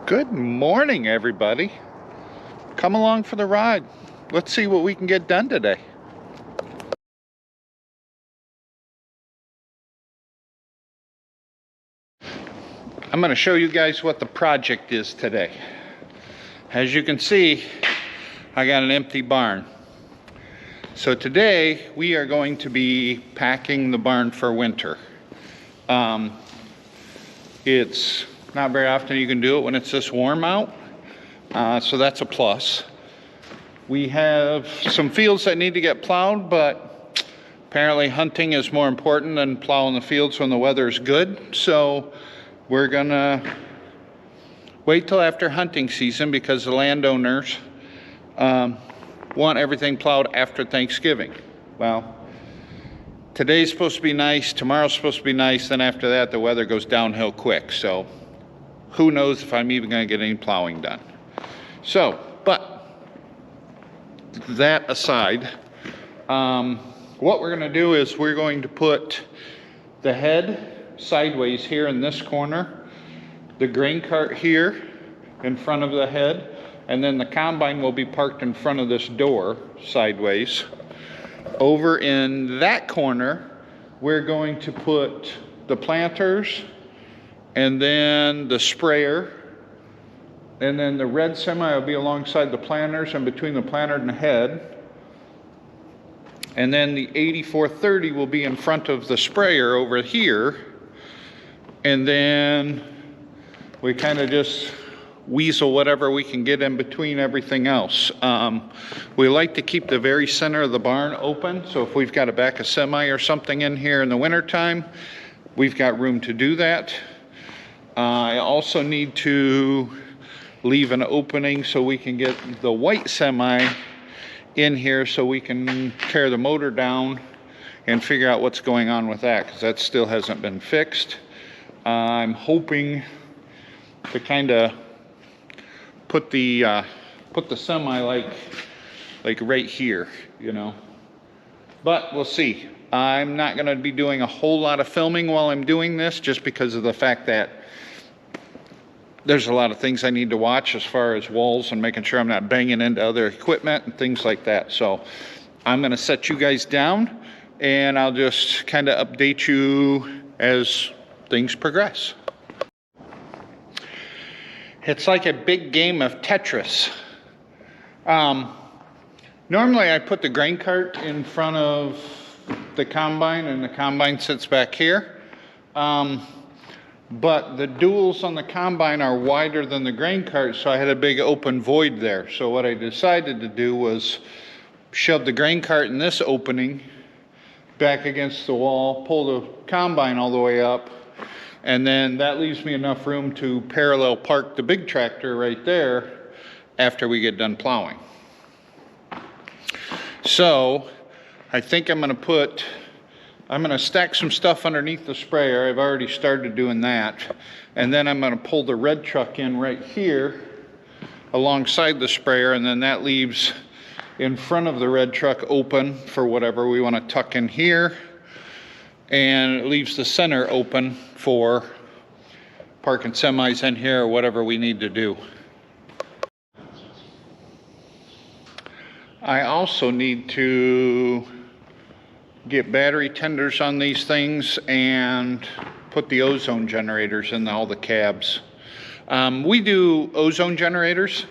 Good morning, everybody. Come along for the ride. Let's see what we can get done today. I'm going to show you guys what the project is today. As you can see, I got an empty barn. So today we are going to be packing the barn for winter. It's not very often you can do it when it's this warm out, so that's a plus. We have some fields that need to get plowed, but apparently hunting is more important than plowing the fields when the weather is good. So we're gonna wait till after hunting season because the landowners want everything plowed after Thanksgiving. Well, today's supposed to be nice, tomorrow's supposed to be nice, then after that the weather goes downhill quick. So who knows if I'm even gonna get any plowing done. So, but that aside, what we're gonna do is we're going to put the head sideways here in this corner, the grain cart here in front of the head, and then the combine will be parked in front of this door sideways. Over in that corner, we're going to put the planters, and then the sprayer, and then the red semi will be alongside the planters and between the planter and the head. And then the 8430 will be in front of the sprayer over here. And then we kind of just weasel whatever we can get in between everything else. We like to keep the very center of the barn open. So if we've got to back a semi or something in here in the wintertime, we've got room to do that. I also need to leave an opening so we can get the white semi in here so we can tear the motor down and figure out what's going on with that, because that still hasn't been fixed. I'm hoping to kind of put the semi like right here, you know, but we'll see. I'm not going to be doing a whole lot of filming while I'm doing this, just because of the fact that there's a lot of things I need to watch as far as walls and making sure I'm not banging into other equipment and things like that. So I'm going to set you guys down and I'll just kind of update you as things progress. It's like a big game of Tetris. Normally I put the grain cart in front of the combine and the combine sits back here. But the duals on the combine are wider than the grain cart, so I had a big open void there. So what I decided to do was shove the grain cart in this opening back against the wall, pull the combine all the way up, and then that leaves me enough room to parallel park the big tractor right there after we get done plowing. So I think I'm going to stack some stuff underneath the sprayer. I've already started doing that. And then I'm going to pull the red truck in right here alongside the sprayer, and then that leaves in front of the red truck open for whatever we want to tuck in here. And it leaves the center open for parking semis in here or whatever we need to do. I also need to get battery tenders on these things and put the ozone generators in all the cabs. We do ozone generators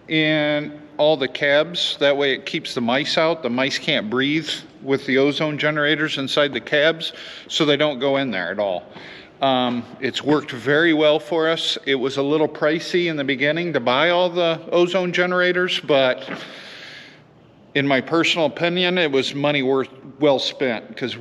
in all the cabs. That way it keeps the mice out. The mice can't breathe with the ozone generators inside the cabs, so they don't go in there at all. It's worked very well for us. It was a little pricey in the beginning to buy all the ozone generators, but in my personal opinion, it was money well spent, because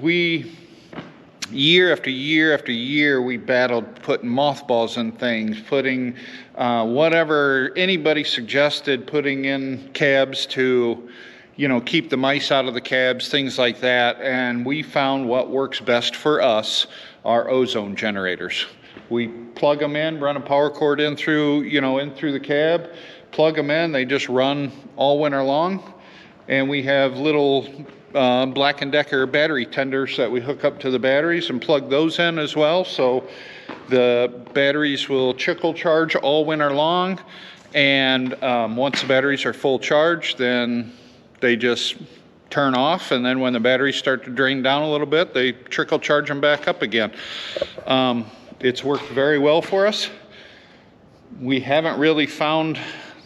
year after year after year, we battled putting mothballs in things, putting whatever anybody suggested, putting in cabs to, you know, keep the mice out of the cabs, things like that. And we found what works best for us are ozone generators. We plug them in, run a power cord in through the cab, plug them in, they just run all winter long. And we have little Black & Decker battery tenders that we hook up to the batteries and plug those in as well. So The batteries will trickle charge all winter long, and once the batteries are full charge, then they just turn off, and then when the batteries start to drain down a little bit, they trickle charge them back up again. It's worked very well for us. We haven't really found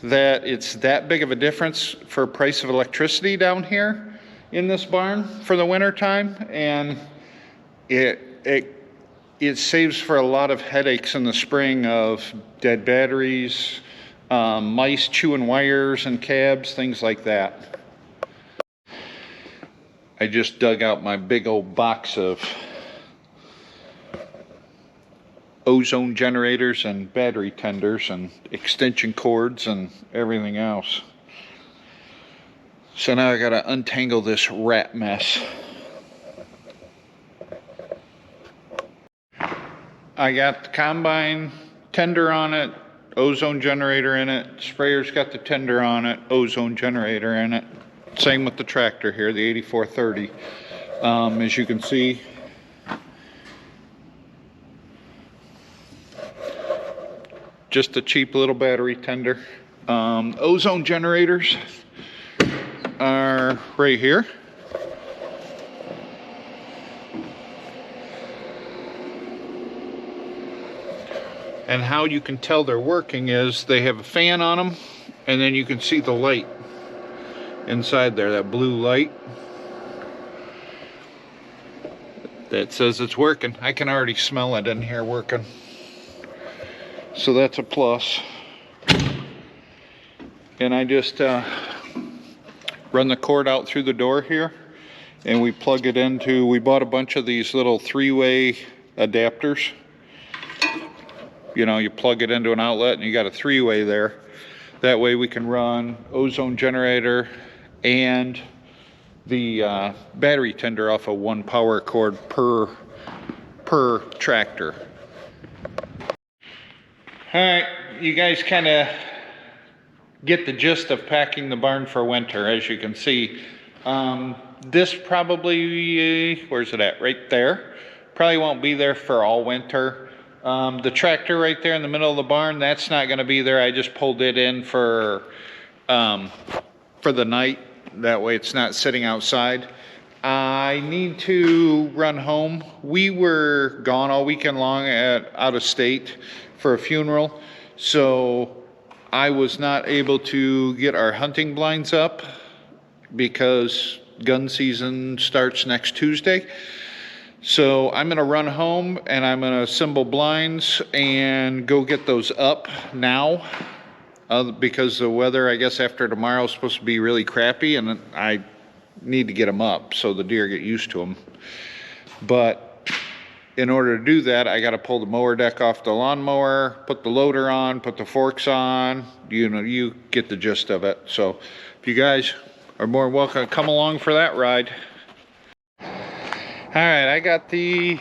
that it's that big of a difference for price of electricity down here in this barn for the winter time, and it saves for a lot of headaches in the spring of dead batteries, mice chewing wires and cabs, things like that. I just dug out my big old box of ozone generators and battery tenders and extension cords and everything else. So now I gotta untangle this rat mess. I got the combine tender on it, ozone generator in it. Sprayer's got the tender on it, ozone generator in it. Same with the tractor here, the 8430. As you can see, just a cheap little battery tender. Ozone generators are right here. And how you can tell they're working is they have a fan on them, and then you can see the light inside there, that blue light that says it's working. I can already smell it in here working, so that's a plus. And I just run the cord out through the door here, and we plug it into, we bought a bunch of these little 3-way adapters. You know, you plug it into an outlet and you got a 3-way there. That way we can run ozone generator and the battery tender off of one power cord per tractor. All right, you guys kind of get the gist of packing the barn for winter. As you can see, this probably, where's it at? Right there. Probably won't be there for all winter. The tractor right there in the middle of the barn, that's not going to be there. I just pulled it in for the night. That way it's not sitting outside. I need to run home. We were gone all weekend long out of state for a funeral, so I was not able to get our hunting blinds up because gun season starts next Tuesday. So I'm going to run home and I'm going to assemble blinds and go get those up now, because the weather, I guess, after tomorrow is supposed to be really crappy, and I need to get them up so the deer get used to them. But in order to do that, I got to pull the mower deck off the lawnmower, put the loader on, put the forks on. You know, you get the gist of it. So if you guys are more than welcome to come along for that ride. All right, I got the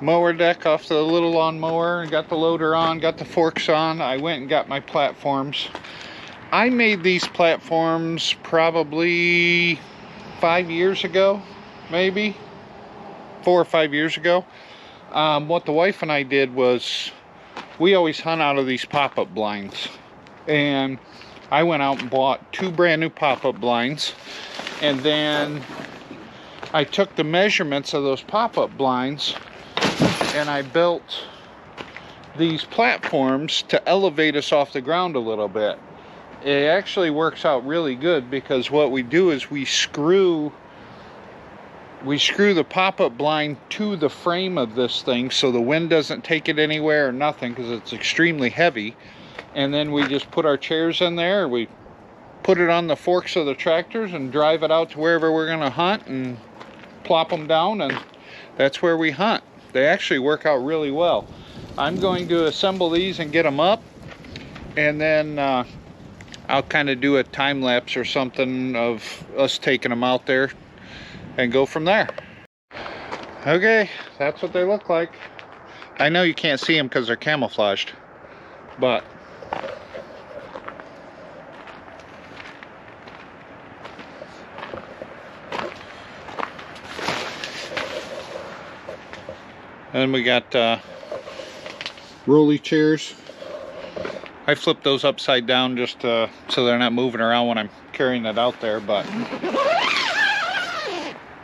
mower deck off the little lawnmower and got the loader on, got the forks on. I went and got my platforms. I made these platforms probably 5 years ago, maybe 4 or 5 years ago. What the wife and I did was we always hunt out of these pop-up blinds, and I went out and bought 2 brand new pop-up blinds, and then I took the measurements of those pop-up blinds and I built these platforms to elevate us off the ground a little bit. It actually works out really good because what we do is we screw the pop-up blind to the frame of this thing so the wind doesn't take it anywhere or nothing, because it's extremely heavy. And then we just put our chairs in there, we put it on the forks of the tractors and drive it out to wherever we're going to hunt and plop them down, and that's where we hunt. They actually work out really well. I'm going to assemble these and get them up, and then I'll kind of do a time lapse or something of us taking them out there and go from there. Okay, that's what they look like. I know you can't see them because they're camouflaged, but and we got rolly chairs. I flip those upside down just so they're not moving around when I'm carrying it out there, but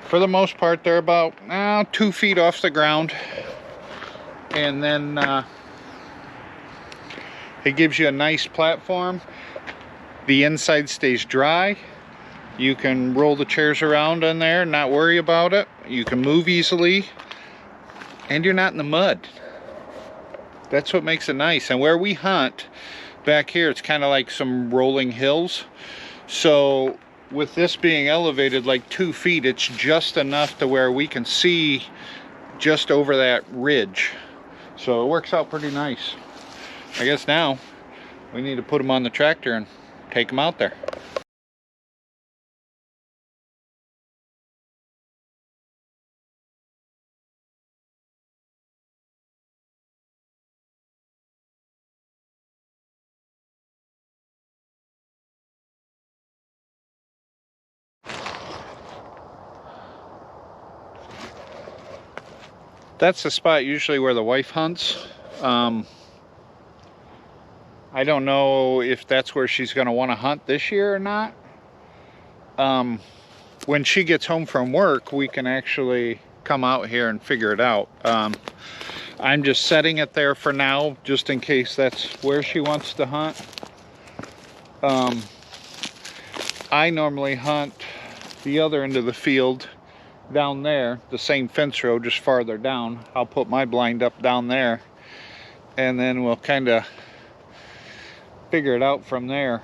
for the most part they're about 2 feet off the ground, and then it gives you a nice platform. The inside stays dry. You can roll the chairs around in there and not worry about it. You can move easily, and you're not in the mud. That's what makes it nice. And where we hunt back here, it's kind of like some rolling hills. So with this being elevated like 2 feet, it's just enough to where we can see just over that ridge. So it works out pretty nice. I guess now we need to put them on the tractor and take them out there. That's the spot usually where the wife hunts. I don't know if that's where she's going to want to hunt this year or not. When she gets home from work, we can actually come out here and figure it out. I'm just setting it there for now, just in case that's where she wants to hunt. I normally hunt the other end of the field down there, the same fence row, just farther down. I'll put my blind up down there, and then we'll kind of figure it out from there.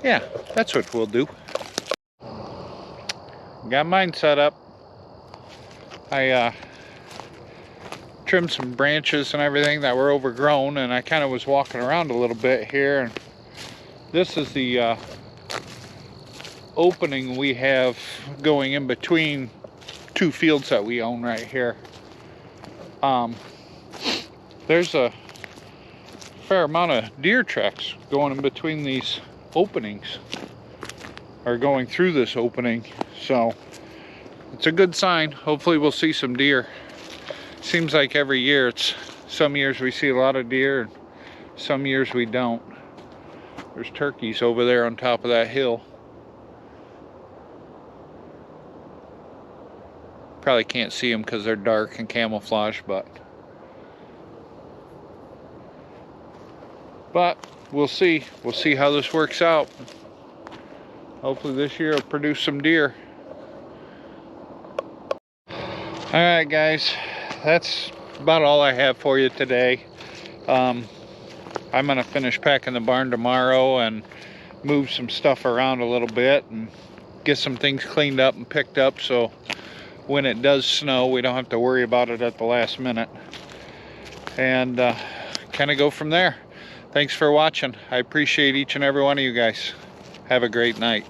Yeah, that's what we'll do. Got mine set up. I trimmed some branches and everything that were overgrown, and I kind of was walking around a little bit here, and this is the opening we have going in between 2 fields that we own right here. There's a fair amount of deer tracks going in between these openings, or going through this opening, so it's a good sign. Hopefully we'll see some deer. Seems like every year, it's some years we see a lot of deer and some years we don't. There's turkeys over there on top of that hill. Probably can't see them because they're dark and camouflaged, but we'll see. We'll see how this works out. Hopefully this year will produce some deer. Alright guys, that's about all I have for you today. I'm gonna finish packing the barn tomorrow and move some stuff around a little bit and get some things cleaned up and picked up, so when it does snow we don't have to worry about it at the last minute, and kind of go from there. Thanks for watching. I appreciate each and every one of you guys. Have a great night.